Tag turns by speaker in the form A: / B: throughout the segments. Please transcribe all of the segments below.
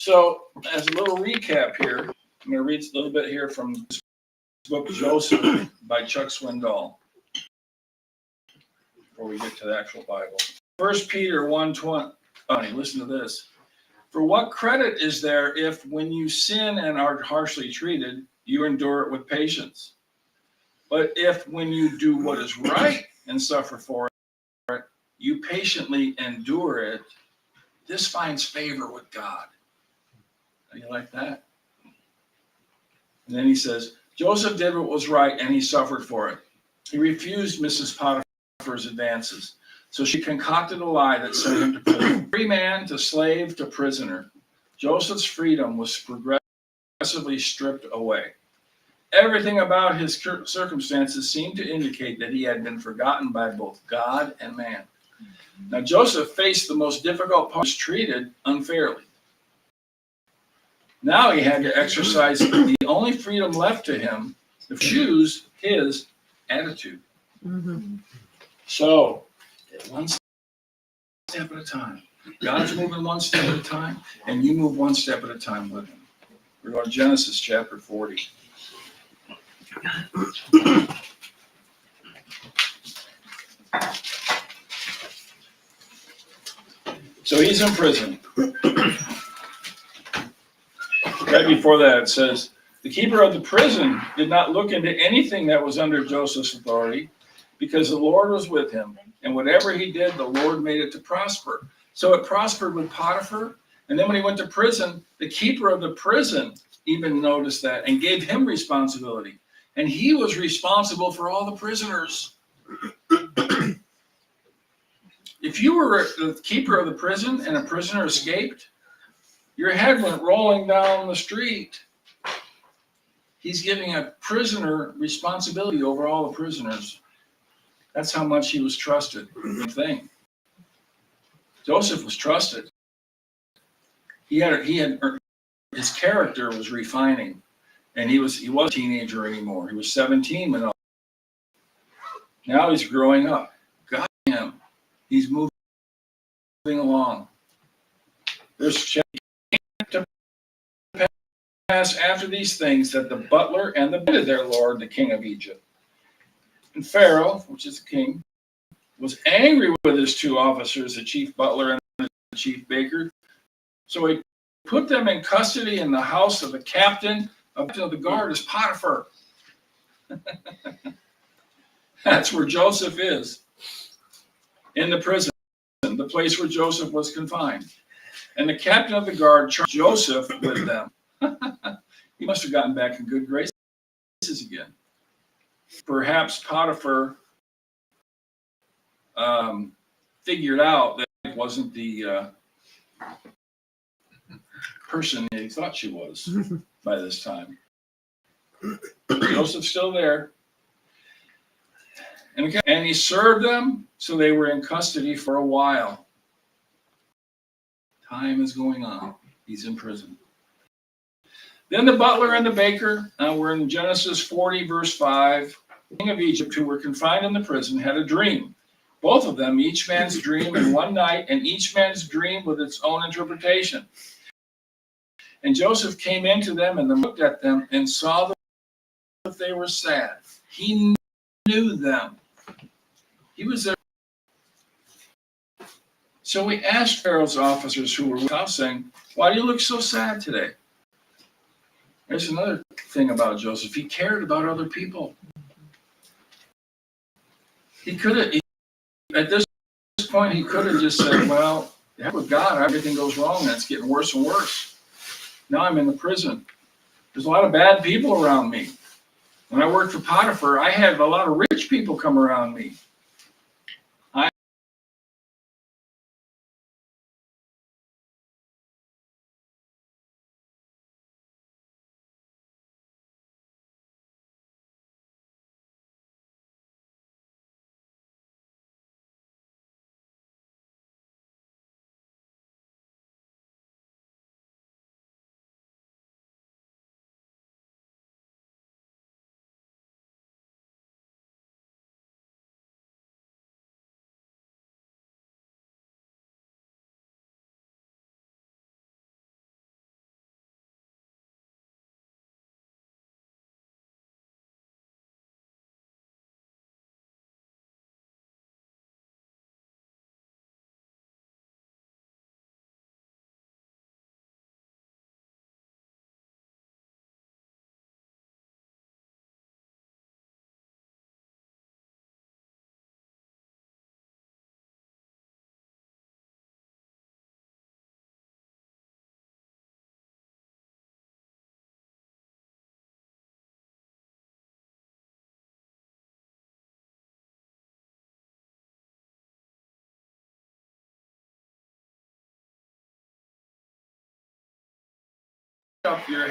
A: So, as a little recap here, I'm going to read a little bit here from this book, Joseph, by Chuck Swindoll, before we get to the actual Bible. 1 Peter 1:20. Listen to this. For what credit is there if, when you sin and are harshly treated, you endure it with patience? But if, when you do what is right and suffer for it, you patiently endure it, this finds favor with God. How do you like that? And then he says, Joseph did what was right and he suffered for it. He refused Mrs. Potiphar's advances. So she concocted a lie that sent him to prison. Free man to slave to prisoner. Joseph's freedom was progressively stripped away. Everything about his circumstances seemed to indicate that he had been forgotten by both God and man. Now Joseph faced the most difficult part. He was treated unfairly. Now he had to exercise the only freedom left to him to choose his attitude. Mm-hmm. So, one step at a time. God's moving one step at a time, and you move one step at a time with him. We're going to Genesis chapter 40. So he's in prison. Right before that, it says, the keeper of the prison did not look into anything that was under Joseph's authority, because the Lord was with him, and whatever he did, the Lord made it to prosper. So it prospered with Potiphar, and then when he went to prison, the keeper of the prison even noticed that and gave him responsibility. And he was responsible for all the prisoners. If you were the keeper of the prison and a prisoner escaped, your head went rolling down the street. He's giving a prisoner responsibility over all the prisoners. That's how much he was trusted. Thing. Joseph was trusted. He had his character was refining, and he wasn't a teenager anymore. He was 17 when now he's growing up. God, him, he's moving along. There's to pass after these things that the butler and the bed of their lord, the king of Egypt. And Pharaoh, which is the king, was angry with his two officers, the chief butler and the chief baker. So he put them in custody in the house of the captain of the guard, as Potiphar. That's where Joseph is, in the prison, the place where Joseph was confined. And the captain of the guard charged Joseph with them. He must have gotten back in good graces again. Perhaps Potiphar figured out that it wasn't the person he thought she was by this time. Joseph's still there. And he served them, so they were in custody for a while. Time is going on. He's in prison. Then the butler and the baker, we're in Genesis 40, verse 5, the king of Egypt, who were confined in the prison, had a dream. Both of them, each man's dream in one night, and each man's dream with its own interpretation. And Joseph came into them and looked at them and saw that they were sad. He knew them. He was there. So we asked Pharaoh's officers who were with us, saying, why do you look so sad today? There's another thing about Joseph. He cared about other people. He could have, at this point, he could have just said, well, heck with God, everything goes wrong, and it's getting worse and worse. Now I'm in the prison. There's a lot of bad people around me. When I worked for Potiphar, I had a lot of rich people come around me. up your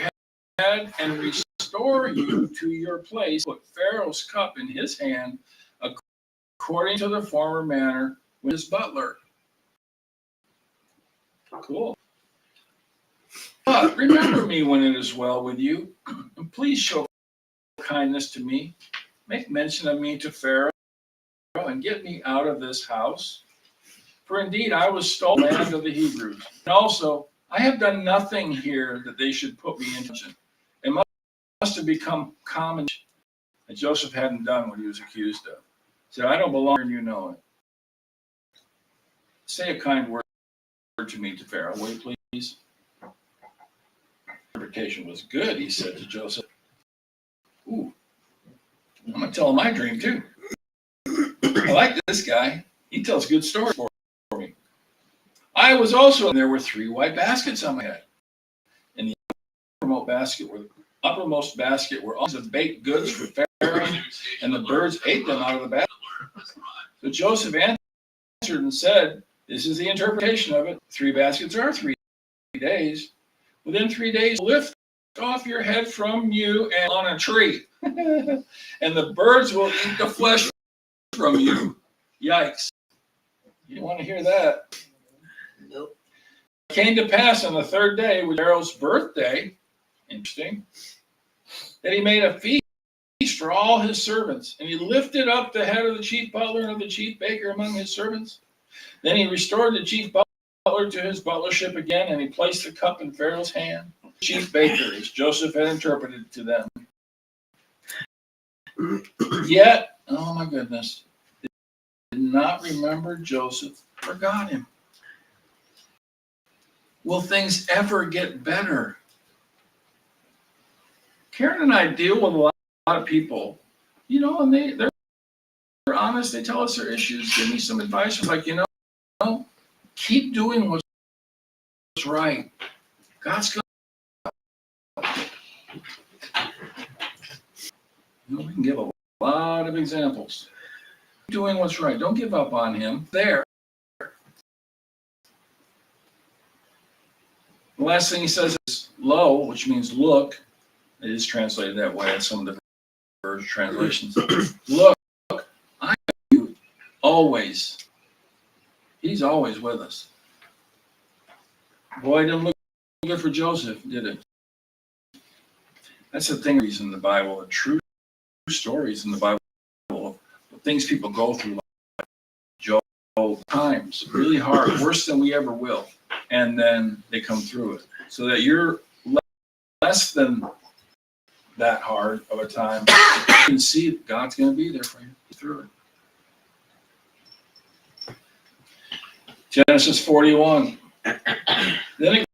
A: head and restore you to your place. Put Pharaoh's cup in his hand, according to the former manner with his butler. Cool. But remember me when it is well with you, and please show kindness to me. Make mention of me to Pharaoh, and get me out of this house. For indeed I was stolen from the land of the Hebrews. And also, I have done nothing here that they should put me in prison. It must have become common that Joseph hadn't done what he was accused of. He said, I don't belong here, and you know it. Say a kind word to me to Pharaoh, will you please? Interpretation was good, he said to Joseph. Ooh, I'm going to tell him my dream too. I like this guy. He tells good stories for me. I was also, and there were 3 white baskets on my head. In the uppermost basket were all kinds of baked goods for Pharaoh, and the birds ate them out of the basket. So Joseph answered and said, this is the interpretation of it. 3 baskets are 3 days. Within 3 days, lift off your head from you and on a tree, and the birds will eat the flesh from you. Yikes. You want to hear that?
B: Nope.
A: It came to pass on the 3rd day, with Pharaoh's birthday, interesting, that he made a feast for all his servants, and he lifted up the head of the chief butler and of the chief baker among his servants. Then he restored the chief butler to his butlership again, and he placed the cup in Pharaoh's hand. The chief baker, as Joseph had interpreted to them. Yet, oh my goodness, they did not remember Joseph, forgot him. Will things ever get better? Karen and I deal with a lot of people, and they're honest. They tell us their issues, give me some advice. I'm like, keep doing what's right. God's going to. We can give a lot of examples. Keep doing what's right. Don't give up on him. There. The last thing he says is lo, which means look. It is translated that way in some of the version translations. Look, I am you always. He's always with us. Boy, it didn't look good for Joseph, did it? That's the thing in the Bible, the true stories in the Bible, the things people go through, like Job, times, really hard, worse than we ever will. And then they come through it. So that you're less than that hard of a time, you can see that God's going to be there for you through it. Genesis 41. Then it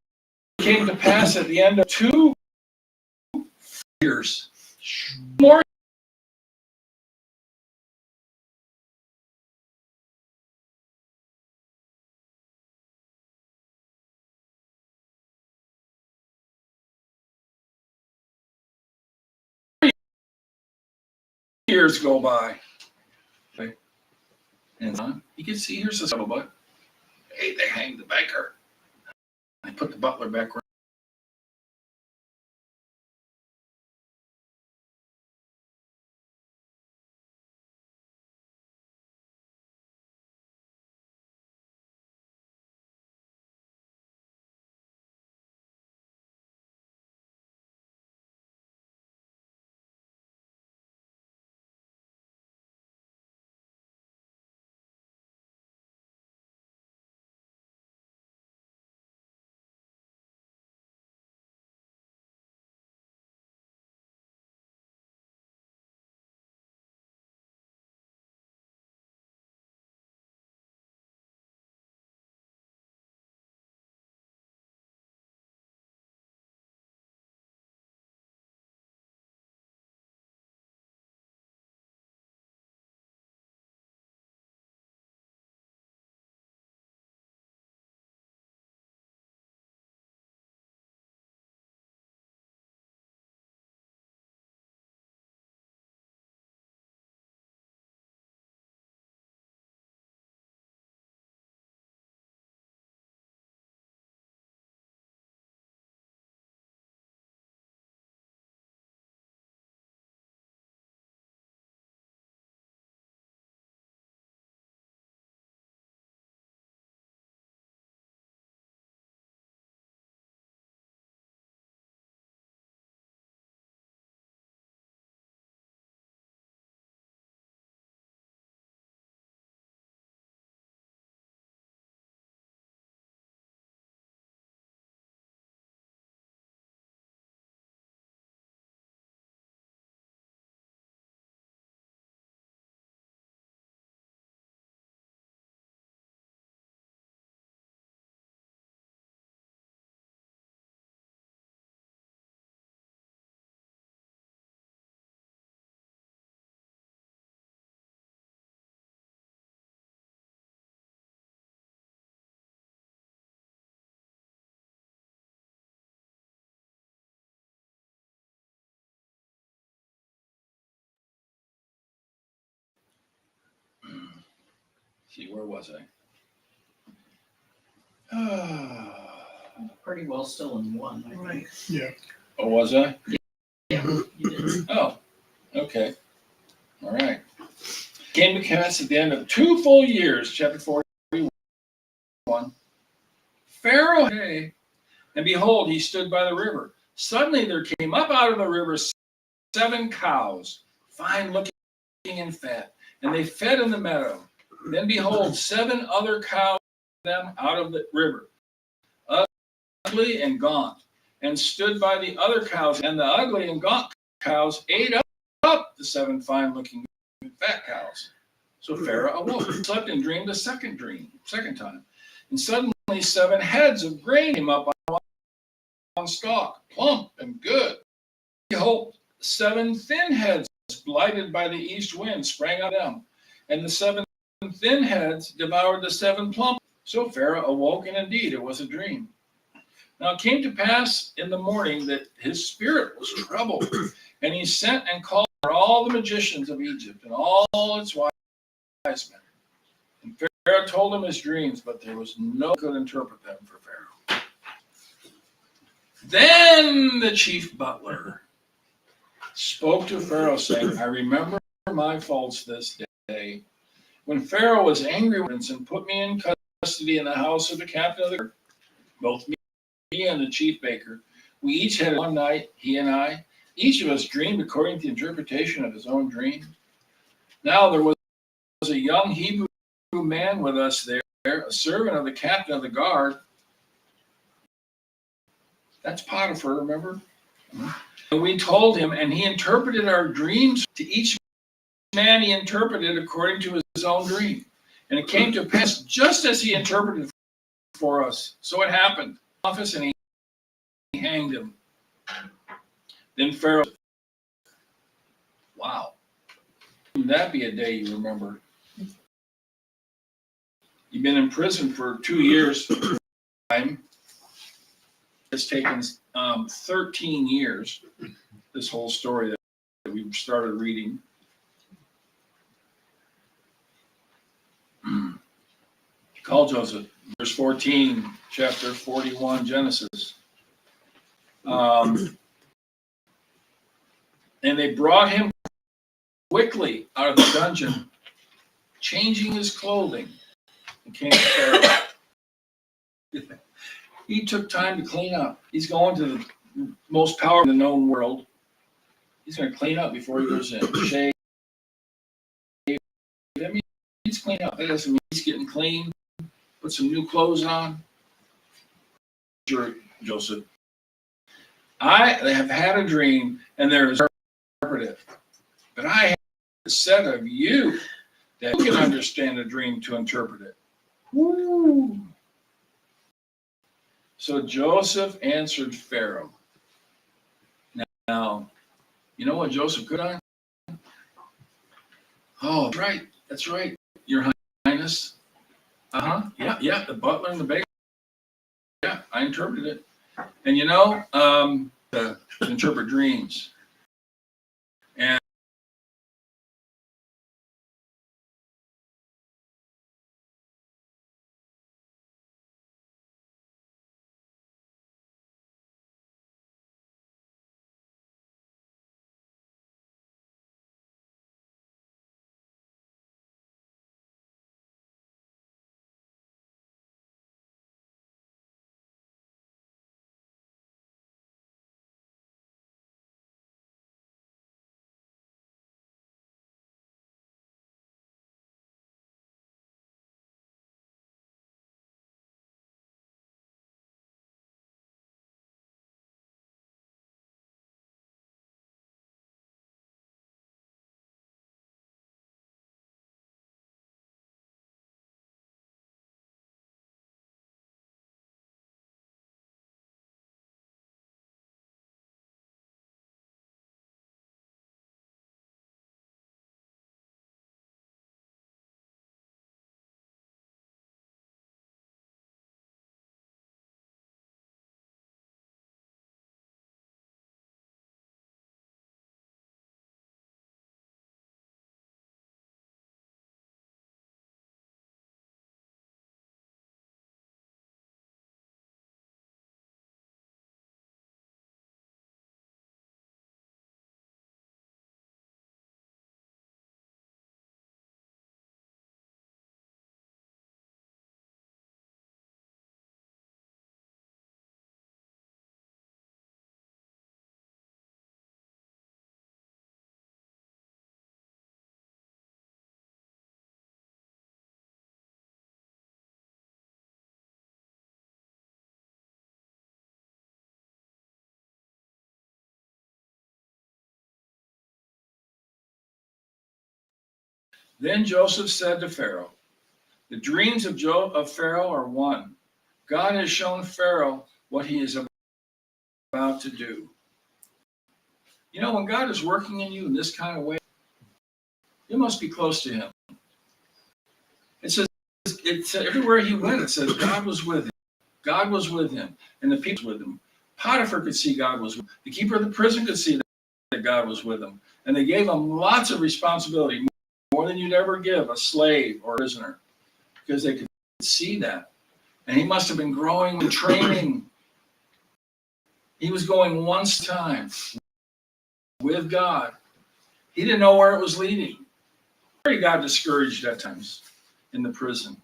A: came to pass at the end of 2 years, more years go by. Okay. And you can see here's the scuttlebutt. Hey, they hanged the baker. They put the butler back where See, where was I?
B: Pretty well still in one, I think.
C: Yeah.
A: Oh, was I?
B: Yeah, you did.
A: Oh, okay. All right. Came to pass at the end of 2 full years, chapter 41. Pharaoh, hey, and behold, he stood by the river. Suddenly there came up out of the river 7 cows, fine looking and fat, and they fed in the meadow. Then behold, 7 other cows them out of the river, ugly and gaunt, and stood by the other cows, and the ugly and gaunt cows ate up the 7 fine looking fat cows. So Pharaoh awoke, slept and dreamed a second time. And suddenly 7 heads of grain came up on stalk, plump and good. Behold, 7 thin heads, blighted by the east wind, sprang on them. And the 7 thin heads devoured the 7 plump. So Pharaoh awoke, and indeed it was a dream. Now it came to pass in the morning that his spirit was troubled, and he sent and called for all the magicians of Egypt and all its wise men. And Pharaoh told him his dreams, but there was no one could interpret them for Pharaoh. Then the chief butler spoke to Pharaoh, saying, I remember my faults this day, when Pharaoh was angry with us and put me in custody in the house of the captain of the guard, both me and the chief baker. We each had one night, he and I. Each of us dreamed according to the interpretation of his own dream. Now there was a young Hebrew man with us there, a servant of the captain of the guard. That's Potiphar, remember? And we told him, and he interpreted our dreams. To each man he interpreted according to his own dream. And it came to pass just as he interpreted for us. So it happened. Office, and he hanged him. Then Pharaoh, wow. Wouldn't that be a day you remember? You've been in prison for 2 years. It's taken 13 years, this whole story that we started reading. Call Joseph, verse 14, chapter 41, Genesis. And they brought him quickly out of the dungeon, changing his clothing, and came to Pharaoh. He took time to clean up. He's going to the most powerful in the known world. He's going to clean up before he goes in. Shave. That means clean up. That doesn't mean he's getting clean. Put some new clothes on. Joseph, I have had a dream, and there is interpretive. But I have said of you that you can understand a dream to interpret it. Woo. So Joseph answered Pharaoh. Now, you know what Joseph could have done? Oh, that's right, Your Highness. Yeah, the butler and the baker. Yeah, I interpreted it. And to interpret dreams. And Then Joseph said to Pharaoh, the dreams of Pharaoh are one. God has shown Pharaoh what he is about to do. You know, when God is working in you in this kind of way, you must be close to him. It says, everywhere he went, it says God was with him. God was with him, and the people with him. Potiphar could see God was with him. The keeper of the prison could see that God was with him. And they gave him lots of responsibility, more than you'd ever give a slave or a prisoner, because they could see that. And he must have been growing and training. He was going one time with God. He didn't know where it was leading. He got discouraged at times in the prison,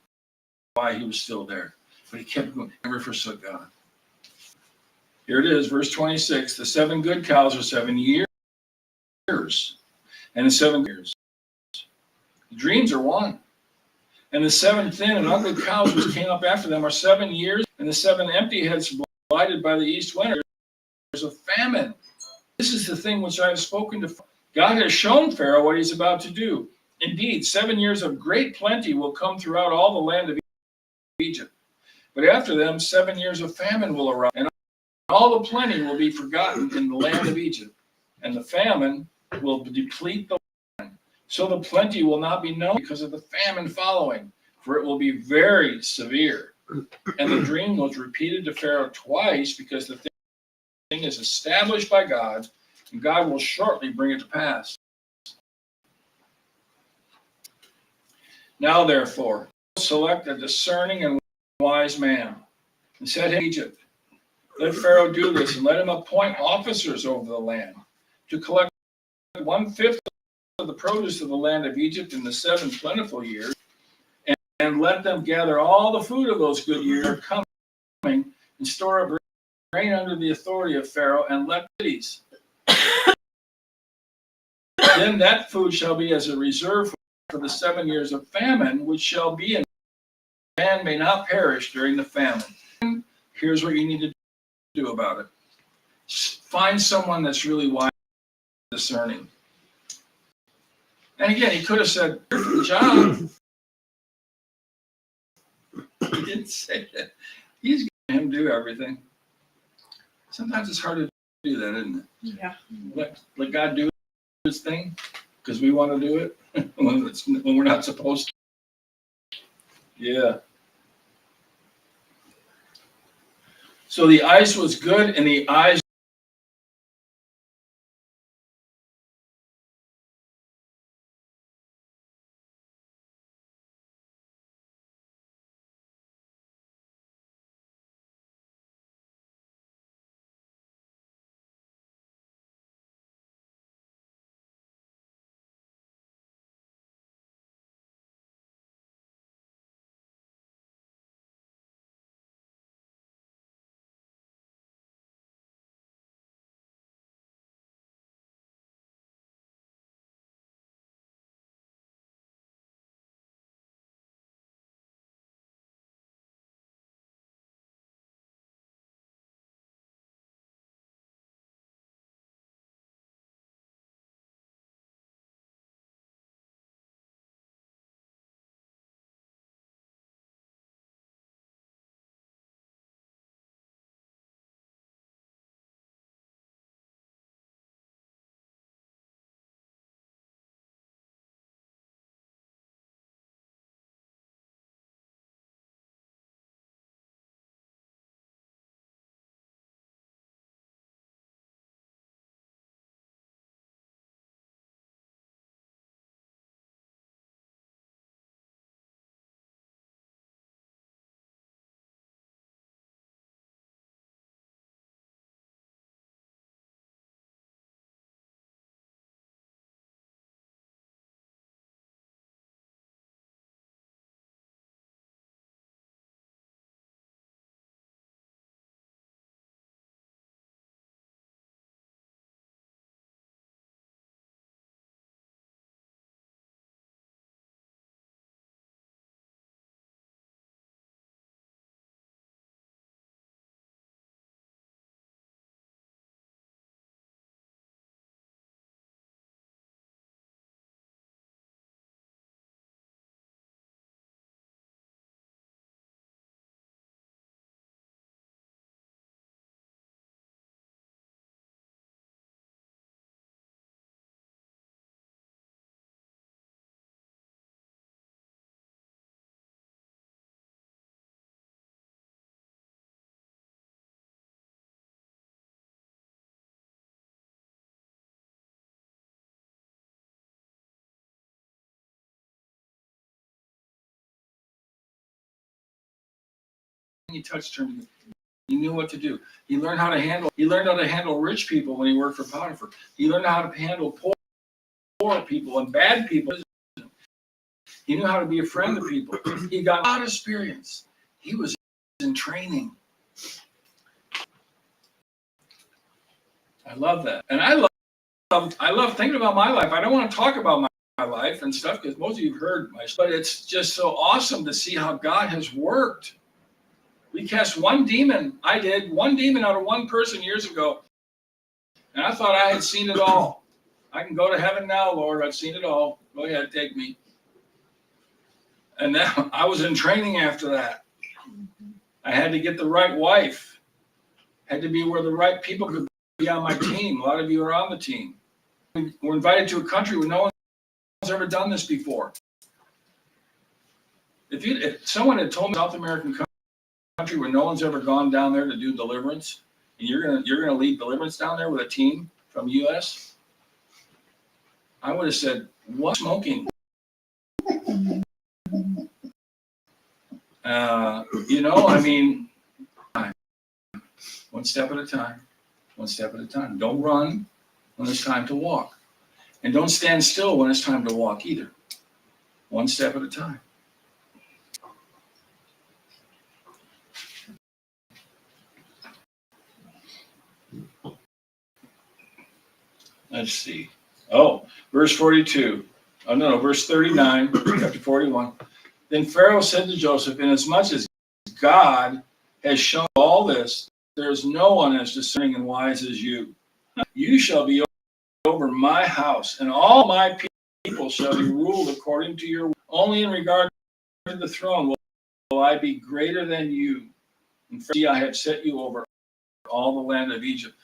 A: why he was still there. But he kept going, never forsook God. Here it is, verse 26. The 7 good cows are 7 years, and the 7 years. The dreams are one. And the 7 thin and ugly cows which came up after them are 7 years, and the 7 empty heads blighted by the east wind. There's a famine. This is the thing which I have spoken to. God has shown Pharaoh what he's about to do. Indeed, 7 years of great plenty will come throughout all the land of Egypt. But after them, 7 years of famine will arise, and all the plenty will be forgotten in the land of Egypt, and the famine will deplete the land. So the plenty will not be known because of the famine following, for it will be very severe. And the dream was repeated to Pharaoh twice because the thing is established by God, and God will shortly bring it to pass. Now, therefore, select a discerning and wise man, and set him in Egypt. Let Pharaoh do this, and let him appoint officers over the land to collect 1/5 of the produce of the land of Egypt in the 7 plentiful years, and let them gather all the food of those good years coming, and store up grain under the authority of Pharaoh, and let cities. Then that food shall be as a reserve for the 7 years of famine, which shall be, and man may not perish during the famine. Here's what you need to do about it. Find someone that's really wise and discerning. And again, he could have said, "Here's the job." He didn't say that. He's going to do everything. Sometimes it's hard to do that, isn't it?
B: Yeah.
A: Let God do his thing because we want to do it when we're not supposed to. Yeah. So the ice was good in the eyes he touched turned to gold. He knew what to do. He learned how to handle rich people when he worked for Potiphar. He learned how to handle poor people and bad people. He knew how to be a friend to people. He got a lot of experience. He was in training. I love that. And I love thinking about my life. I don't want to talk about my life and stuff because most of you have heard my stuff, but it's just so awesome to see how God has worked. We cast one demon. I did one demon out of one person years ago. And I thought I had seen it all. I can go to heaven now, Lord. I've seen it all. Go ahead, take me. And now I was in training after that. I had to get the right wife. Had to be where the right people could be on my team. A lot of you are on the team. We're invited to a country where no one's ever done this before. If someone had told me South American country where no one's ever gone down there to do deliverance, and you're gonna lead deliverance down there with a team from U.S., I would have said, "What smoking?" I mean, one step at a time. One step at a time. Don't run when it's time to walk, and don't stand still when it's time to walk either. One step at a time. Let's see. Oh, verse 42. Oh, no, verse 39, chapter 41. Then Pharaoh said to Joseph, inasmuch as God has shown all this, there is no one as discerning and wise as you. You shall be over my house, and all my people shall be ruled according to your will. Only in regard to the throne will I be greater than you. And see, I have set you over all the land of Egypt.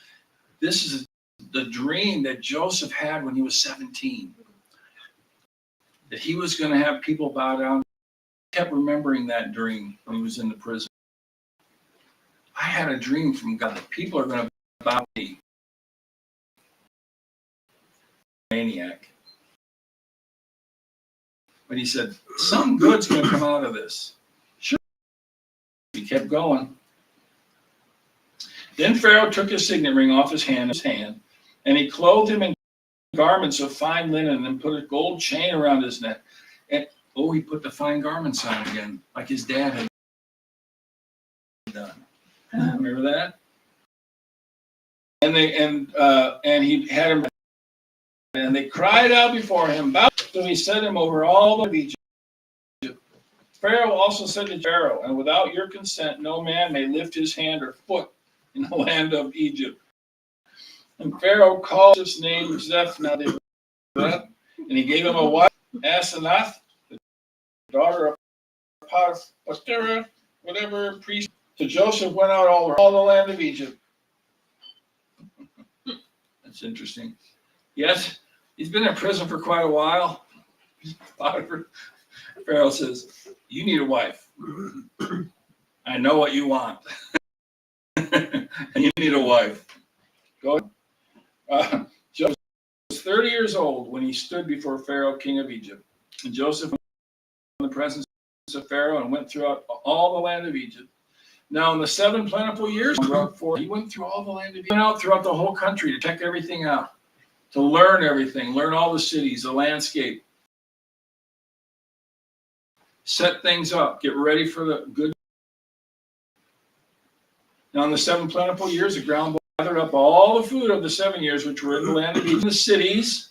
A: This is the dream that Joseph had when he was 17. That he was going to have people bow down. He kept remembering that dream when he was in the prison. I had a dream from God that people are going to bow to me. Maniac. But he said, something good's going to come out of this. Sure. He kept going. Then Pharaoh took his signet ring off his hand, and he clothed him in garments of fine linen and put a gold chain around his neck. And he put the fine garments on again, like his dad had done. Remember that? And he had him, and they cried out before him. So he set him over all of Egypt. Pharaoh also said to Pharaoh, and without your consent, no man may lift his hand or foot in the land of Egypt. And Pharaoh called his name Zephnath, and he gave him a wife, Asenath, the daughter of Potiphar, whatever priest. So Joseph went out all the land of Egypt. That's interesting. Yes, he's been in prison for quite a while. Pharaoh says, you need a wife. I know what you want. And you need a wife. Go ahead. Joseph was 30 years old when he stood before Pharaoh, king of Egypt. And Joseph went in the presence of Pharaoh and went throughout all the land of Egypt. Now, in the 7 plentiful years, he went through all the land of Egypt. He went out throughout the whole country to check everything out, to learn everything, learn all the cities, the landscape, set things up, get ready for the good. Now, in the 7 plentiful years, the ground gathered up all the food of the 7 years which were in the land of Egypt. The cities,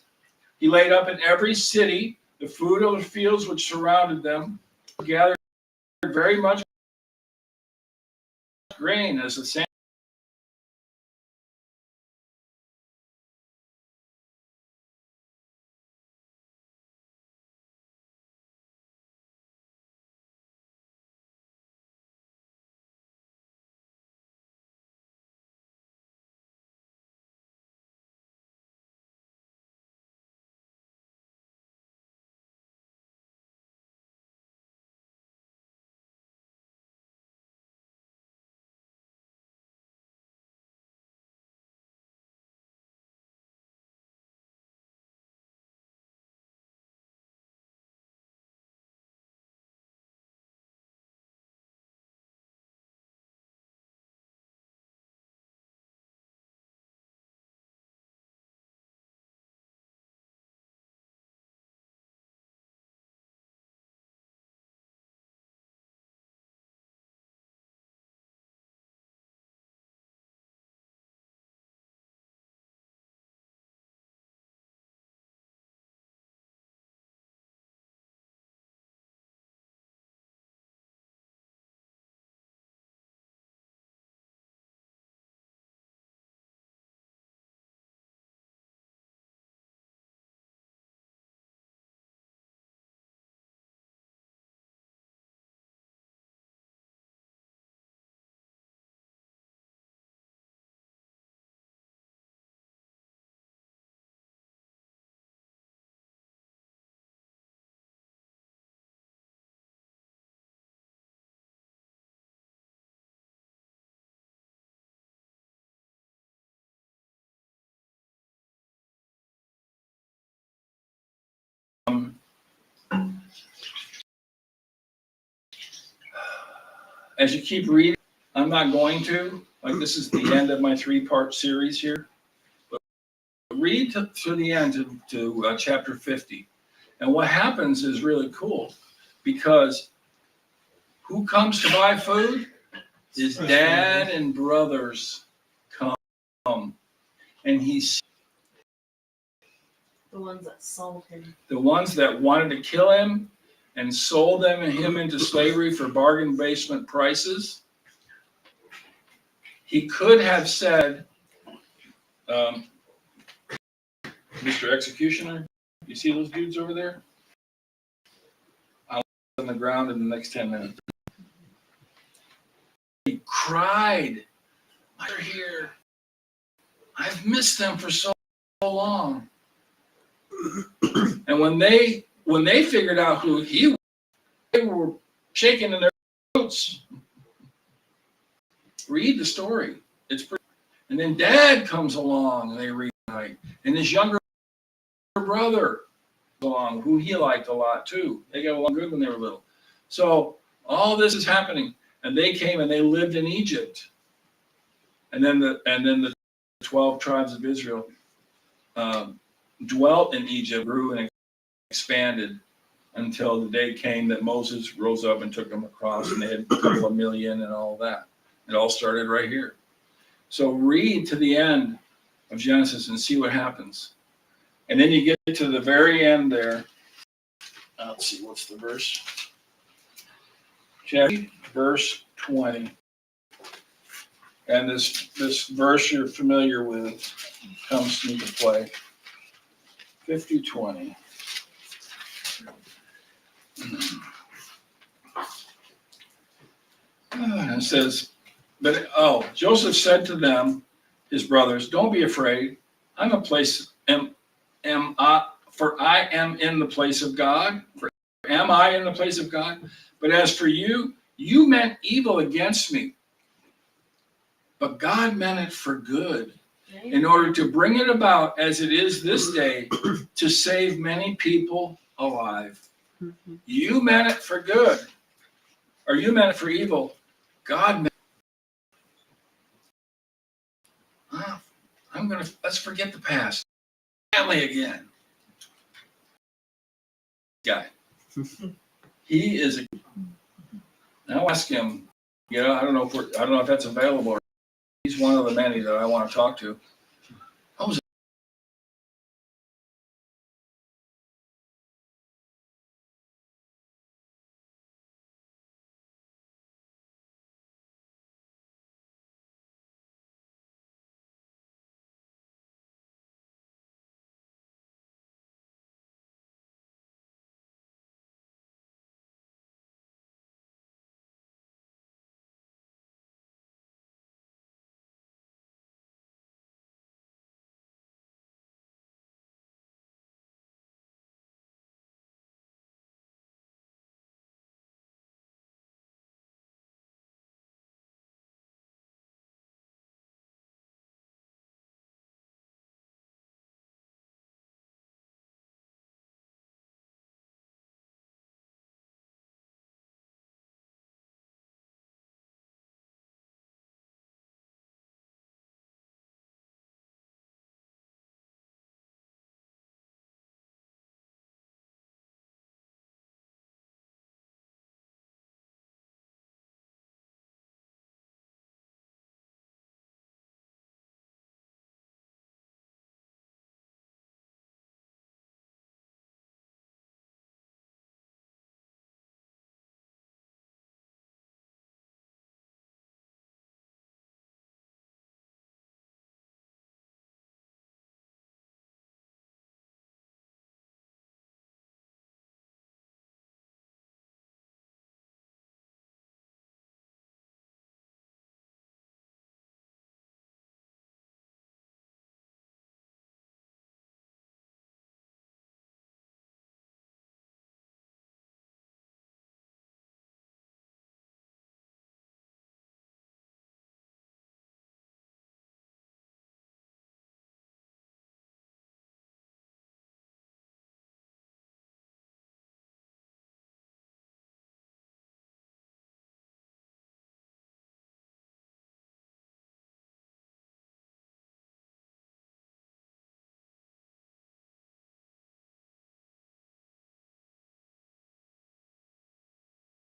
A: he laid up in every city the food of the fields which surrounded them, gathered very much grain as the sand. As you keep reading, I'm not going to, like this is the end of my 3-part series here, but read to the end to chapter 50. And what happens is really cool, because who comes to buy food? His dad and brothers come. And he's
C: The ones that sold him.
A: the ones that wanted to kill him and sold him into slavery for bargain basement prices. He could have said, Mr. Executioner, you see those dudes over there? I'll lay on the ground in the next 10 minutes. He cried, they're here. I've missed them for so long. And when they figured out who he was, they were shaking in their boots. Read the story. It's pretty. And then Dad comes along and they reunite. And his younger brother comes along, who he liked a lot too. They got along good when they were little. So all this is happening. And they came and they lived in Egypt. And then the 12 tribes of Israel dwelt in Egypt, grew and expanded until the day came that Moses rose up and took them across, and they had a couple of million and all that. It all started right here. So read to the end of Genesis and see what happens. And then you get to the very end there. Let's see, what's the verse? Chapter verse 20. And this verse you're familiar with comes into play. 50:20. And it says, Joseph said to them, his brothers, don't be afraid. For I am in the place of God. Am I in the place of God? But as for you, you meant evil against me. But God meant it for good, in order to bring it about as it is this day, to save many people alive. You meant it for good, or you meant it for evil. God meant it. Let's forget the past. Family again. Guy. He is I'll ask him, I don't know if that's available. He's one of the many that I want to talk to.